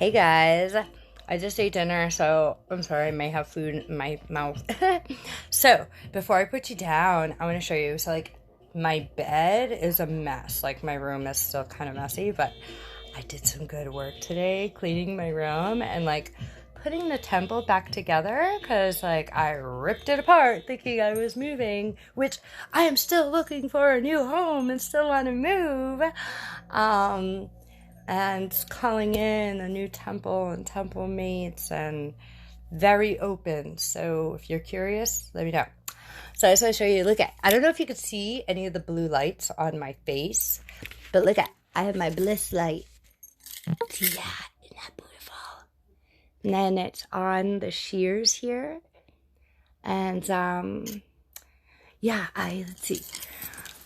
Hey guys, I just ate dinner, so I'm sorry I may have food in my mouth. So, before I put you down, I want to show you. So, like, my bed is a mess. Like, my room is still kind of messy, but I did some good work today cleaning my room and, like, putting the temple back together because, like, I ripped it apart thinking I was moving, which I am still looking for a new home and still want to move. Um, and calling in a new temple and temple mates and very open. So if you're curious, let me know. So I just want to show you, look at, I don't know if you could see any of the blue lights on my face, but look at, I have my bliss light. See that? Isn't that beautiful? And then it's on the shears here. And yeah, let's see.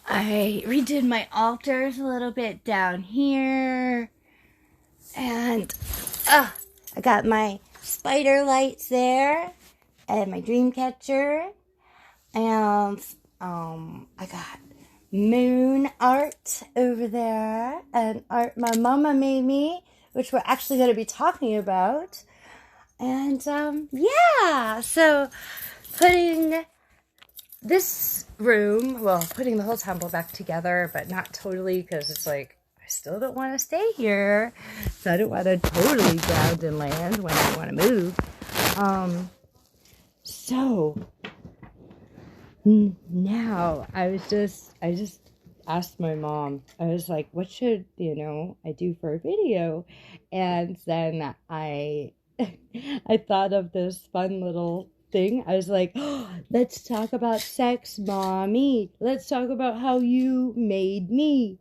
I redid my altars a little bit down here. And I got my spider lights there and my dream catcher. And I got moon art over there and art my mama made me, which we're actually going to be talking about. And yeah, so putting this room, well, putting the whole temple back together, but not totally, because it's like, I still don't want to stay here. So I don't want to totally ground and land when I want to move. So now I just asked my mom, I was like, what should, I do for a video? And then I thought of this fun little thing. I was like, oh, let's talk about sex, mommy. Let's talk about how you made me.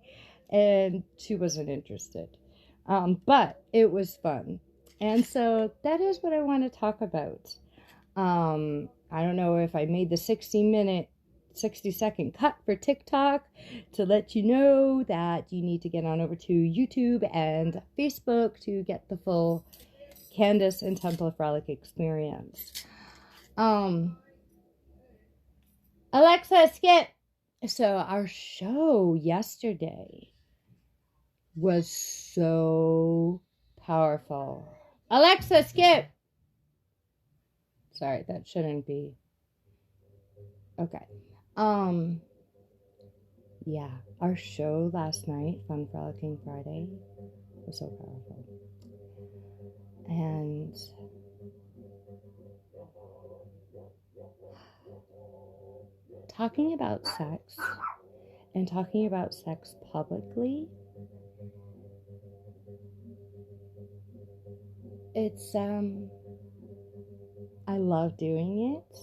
And she wasn't interested. But it was fun. And so that is what I want to talk about. I don't know if I made the 60-second cut for TikTok to let you know that you need to get on over to YouTube and Facebook to get the full Candace and Temple Frolic experience. Alexa, skip! So our show yesterday was so powerful. Alexa, skip! Sorry, that shouldn't be. Okay. Yeah, our show last night, Fun Frolicking Friday, was so powerful. And talking about sex and talking about sex publicly, it's I love doing it,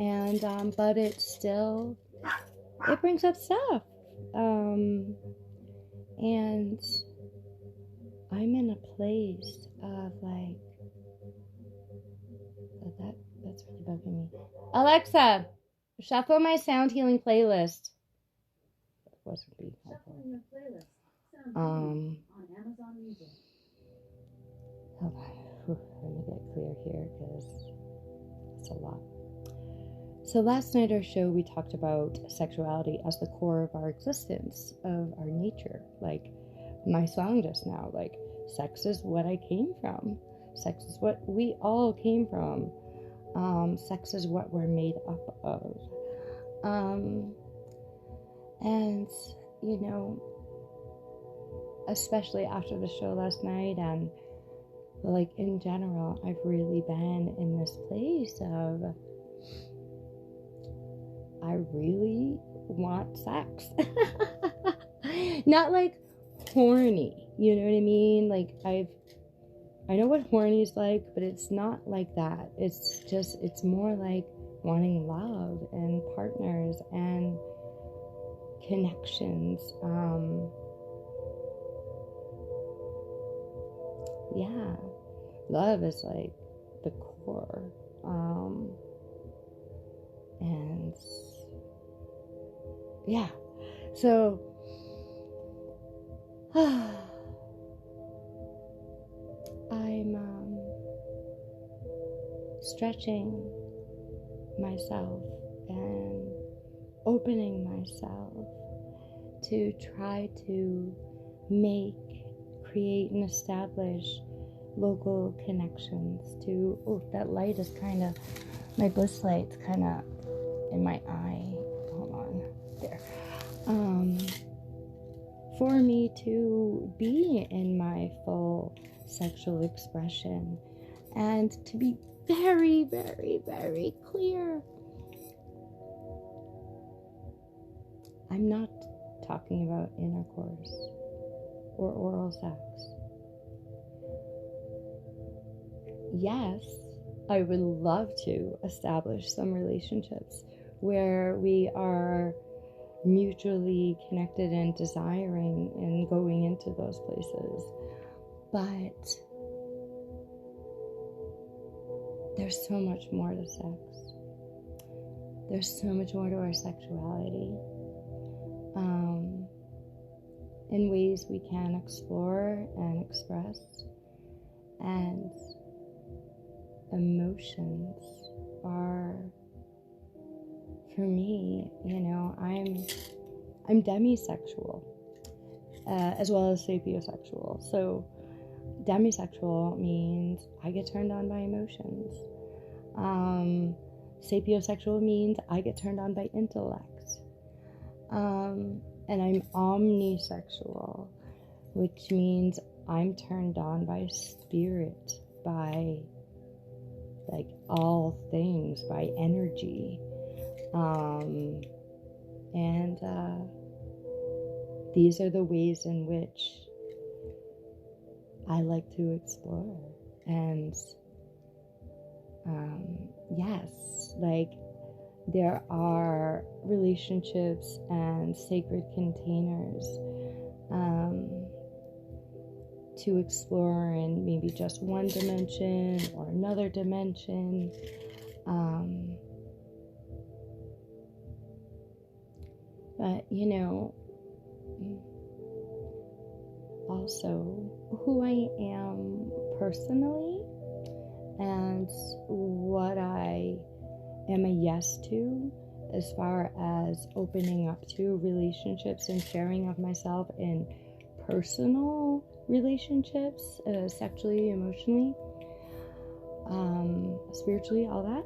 and but it's still, it brings up stuff, and I'm in a place of like, that's really bugging me. Alexa, shuffle my sound healing playlist. That wasn't being helpful. On Amazon Music. Hold on. Let me get clear here because it's a lot. So last night our show, we talked about sexuality as the core of our existence, of our nature. Like my song just now, like sex is what I came from. Sex is what we all came from. Sex is what we're made up of. And, especially after the show last night and like in general, I've really been in this place of, I really want sex. Not like horny, you know what I mean? Like I know what horny is like, but it's not like that. It's more like wanting love and partners and connections. Yeah, love is like the core. And yeah, so I'm stretching myself and opening myself to try to create and establish local connections to, oh, that light is kind of, my bliss light's kind of in my eye. Hold on, there. For me to be in my full sexual expression and to be very, very, very clear. I'm not talking about intercourse or oral sex. Yes, I would love to establish some relationships where we are mutually connected and desiring and going into those places. But there's so much more to sex. There's so much more to our sexuality. In ways we can explore and express. And emotions are, for me, I'm demisexual, as well as sapiosexual. So demisexual means I get turned on by emotions. Sapiosexual means I get turned on by intellect. And I'm omnisexual, which means I'm turned on by spirit, by like all things, by energy. And these are the ways in which I like to explore. And yes, like there are relationships and sacred containers to explore in maybe just one dimension or another dimension. But also who I am personally and what I am a yes to as far as opening up to relationships and sharing of myself in personal relationships, sexually, emotionally, spiritually, all that.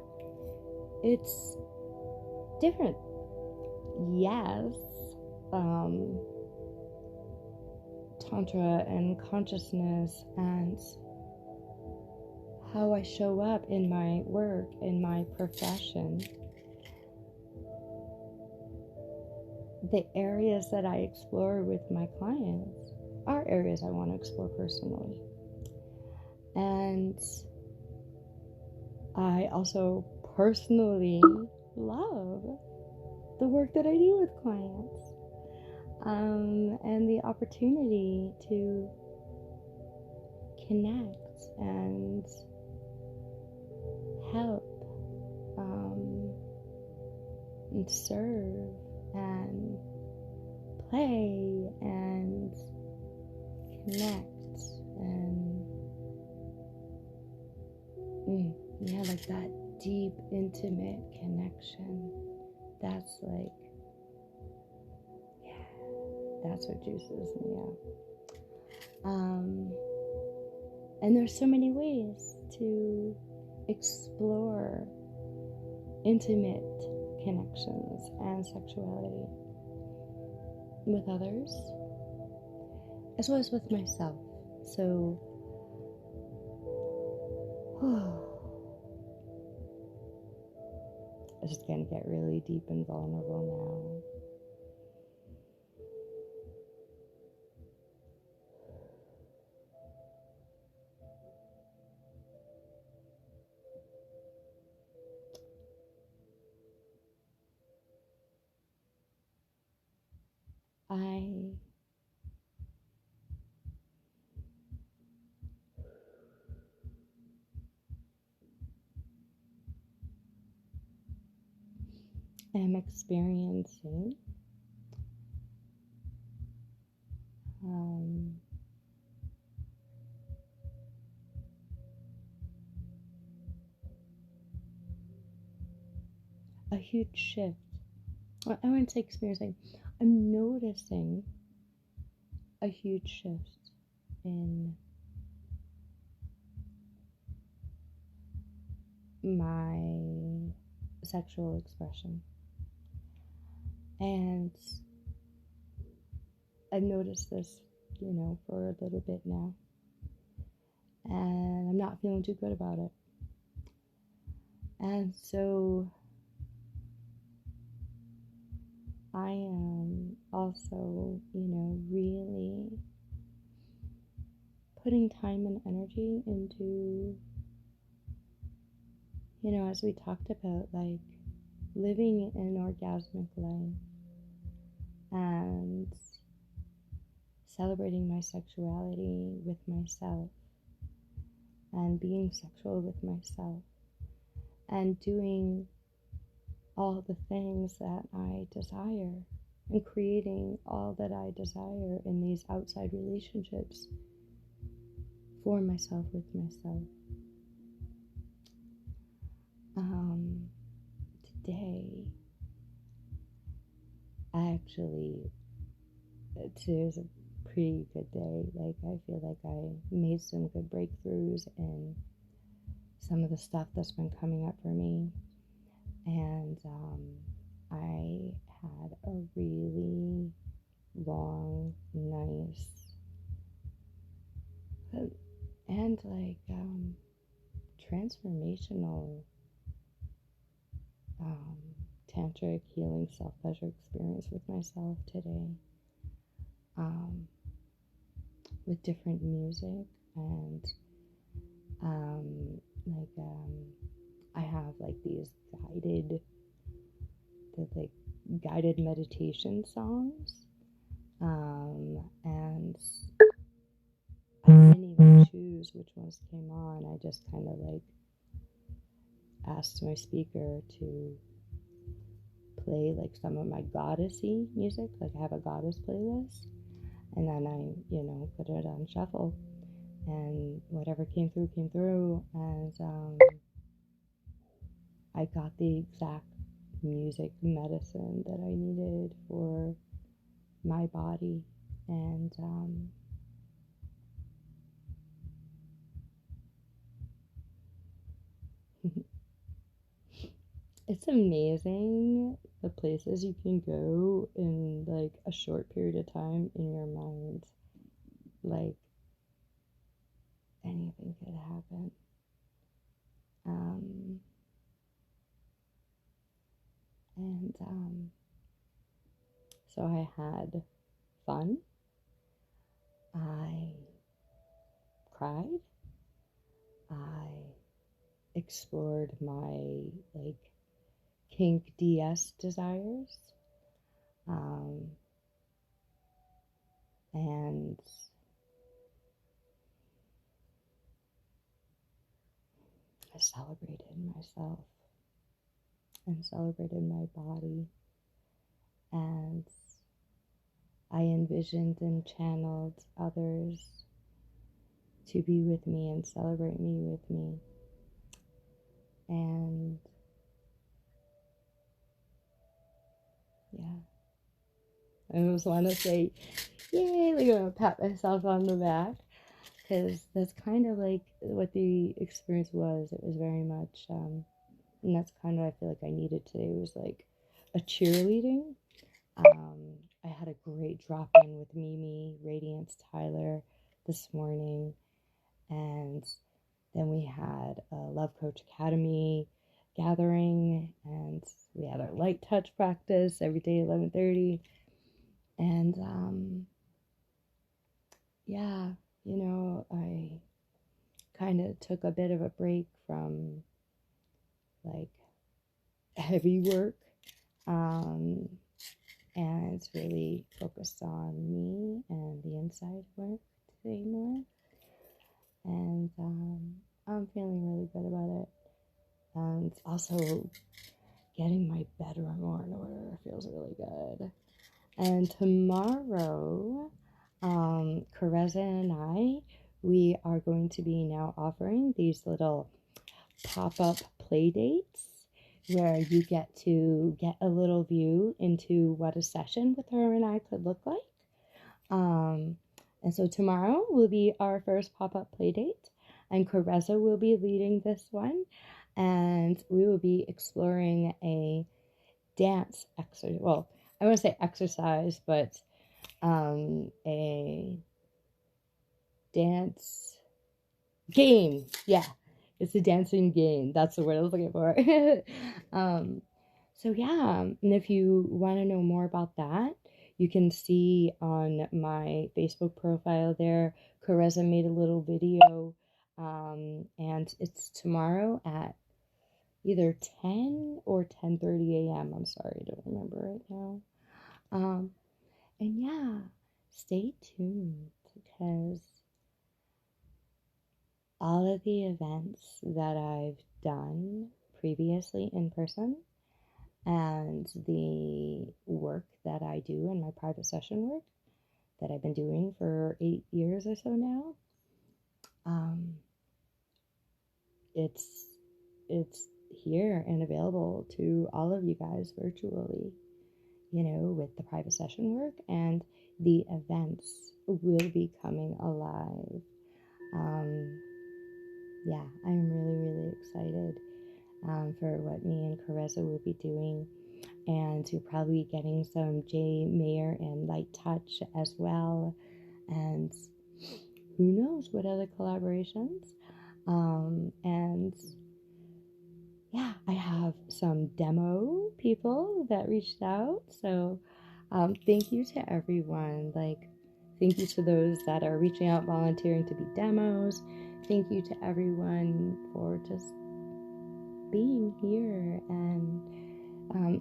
It's different. Yes, Tantra and consciousness and how I show up in my work, in my profession, the areas that I explore with my clients are areas I want to explore personally. And I also personally love the work that I do with clients, and the opportunity to connect and help, and serve and play and connect and like that deep, intimate connection. That's like, that's what juices me up. And there's so many ways to explore intimate connections and sexuality with others, as well as with myself. So, I'm just gonna get really deep and vulnerable now. I am experiencing a huge shift. I wouldn't say experiencing, I'm noticing a huge shift in my sexual expression. And I've noticed this, for a little bit now. And I'm not feeling too good about it. And so I am also, really putting time and energy into, as we talked about, like living an orgasmic life and celebrating my sexuality with myself and being sexual with myself and doing all the things that I desire and creating all that I desire in these outside relationships for myself, with myself. Today, today's a pretty good day. Like, I feel like I made some good breakthroughs in some of the stuff that's been coming up for me. And I had a really long, nice, and transformational tantric healing self-pleasure experience with myself today, with different music and I have these guided meditation songs, and I didn't even choose which ones came on. I just kind of asked my speaker to play some of my goddessy music. I have a goddess playlist, and then I put it on shuffle, and whatever came through, and I got the exact music medicine that I needed for my body. And it's amazing the places you can go in a short period of time in your mind. Anything could happen. So I had fun. I cried. I explored my kink DS desires. And I celebrated myself and celebrated my body, and I envisioned and channeled others to be with me and celebrate me with me. And yeah, I just want to say, yay, I'm gonna pat myself on the back, because that's kind of what the experience was. It was very much, and that's kind of what I feel I needed today, was a cheerleading. I had a great drop-in with Mimi, Radiance, Tyler this morning, and then we had a Love Coach Academy gathering, and we had our light touch practice every day at 11:30, and yeah, I kind of took a bit of a break from heavy work, and it's really focused on me and the inside work today more, and I'm feeling really good about it. And also getting my bedroom more in order feels really good. And tomorrow, Careza and we are going to be now offering these little pop-up play dates where you get to get a little view into what a session with her and I could look like. And so tomorrow will be our first pop-up play date, and Careza will be leading this one. and we will be exploring a dance exercise. Well, I want to say exercise, but a dance game. Yeah, it's a dancing game. That's the word I was looking for. So yeah, and if you want to know more about that, you can see on my Facebook profile there. Caressa made a little video, and it's tomorrow at either 10 or 10:30 a.m. I'm sorry, I don't remember right now. And yeah, stay tuned because all of the events that I've done previously in person and the work that I do in my private session work that I've been doing for 8 years or so now, it's here and available to all of you guys virtually, with the private session work, and the events will be coming alive. Yeah, I'm really, really excited for what me and Caressa will be doing, and to probably getting some J Mayer and Light Touch as well, and who knows what other collaborations. And yeah, I have some demo people that reached out, so thank you to everyone. Thank you to those that are reaching out, volunteering to be demos. Thank you to everyone for just being here, and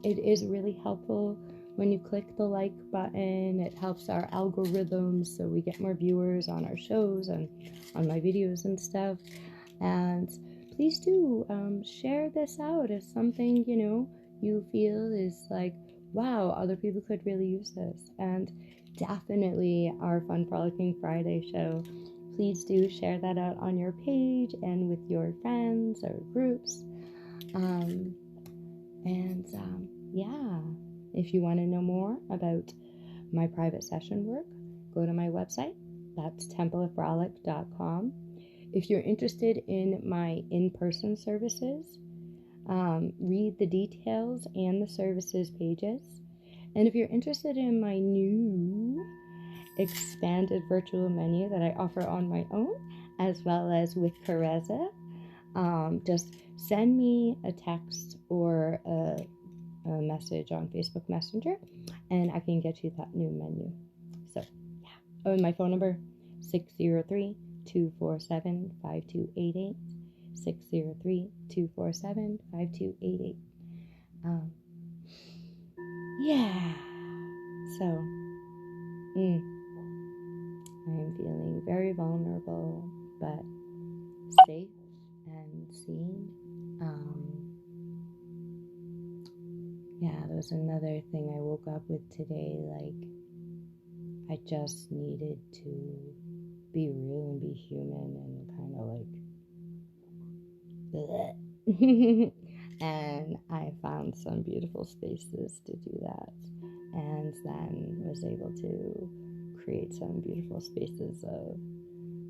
it is really helpful when you click the like button. It helps our algorithms so we get more viewers on our shows and on my videos and stuff. And please do share this out if something you feel is like, wow, other people could really use this. And definitely our Fun Frolicking Friday show, please do share that out on your page and with your friends or groups. Yeah, if you want to know more about my private session work, go to my website. That's templeofrolic.com. If you're interested in my in-person services, read the details and the services pages. And if you're interested in my new expanded virtual menu that I offer on my own, as well as with Caressa, just send me a text or a message on Facebook Messenger, and I can get you that new menu. So, yeah. Oh, and my phone number, 603-247-5288. 603-247-5288. Yeah. So, I'm feeling very vulnerable, but safe and seen. Yeah, there was another thing I woke up with today. I just needed to be real and be human and kind of and I found some beautiful spaces to do that, and then was able to create some beautiful spaces of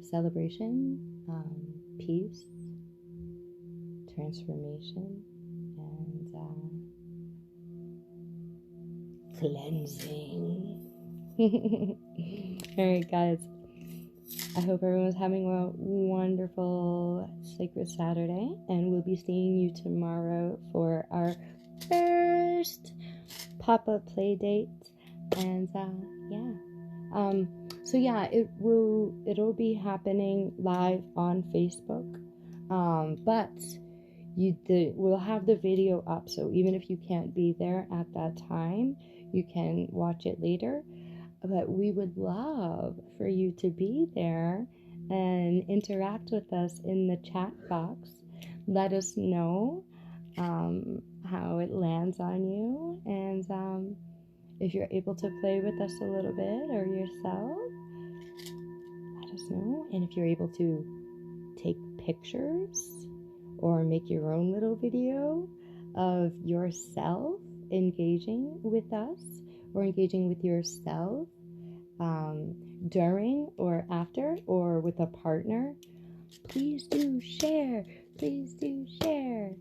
celebration, peace, transformation, and cleansing. Alright, guys, I hope everyone's having a wonderful Sacred Saturday, and we'll be seeing you tomorrow for our first pop-up play date. And it'll be happening live on Facebook, but we'll have the video up, so even if you can't be there at that time, you can watch it later. But we would love for you to be there and interact with us in the chat box. Let us know how it lands on you, and if you're able to play with us a little bit or yourself, let us know. And if you're able to take pictures or make your own little video of yourself engaging with us or engaging with yourself during or after or with a partner, please do share. Please do share.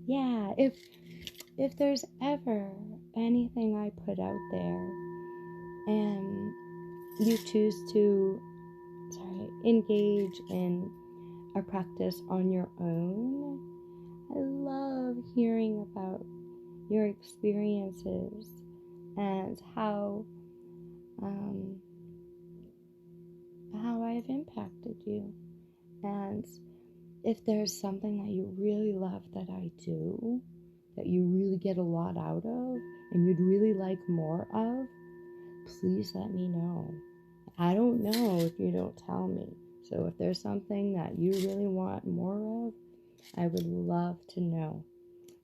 Yeah, if there's ever anything I put out there and you choose to engage in a practice on your own, I love hearing about your experiences and how I've impacted you. And if there's something that you really love that I do, that you really get a lot out of, and you'd really like more of, please let me know. I don't know if you don't tell me. So if there's something that you really want more of, I would love to know,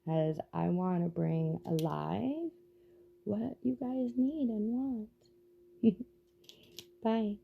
as I want to bring alive what you guys need and want. Bye.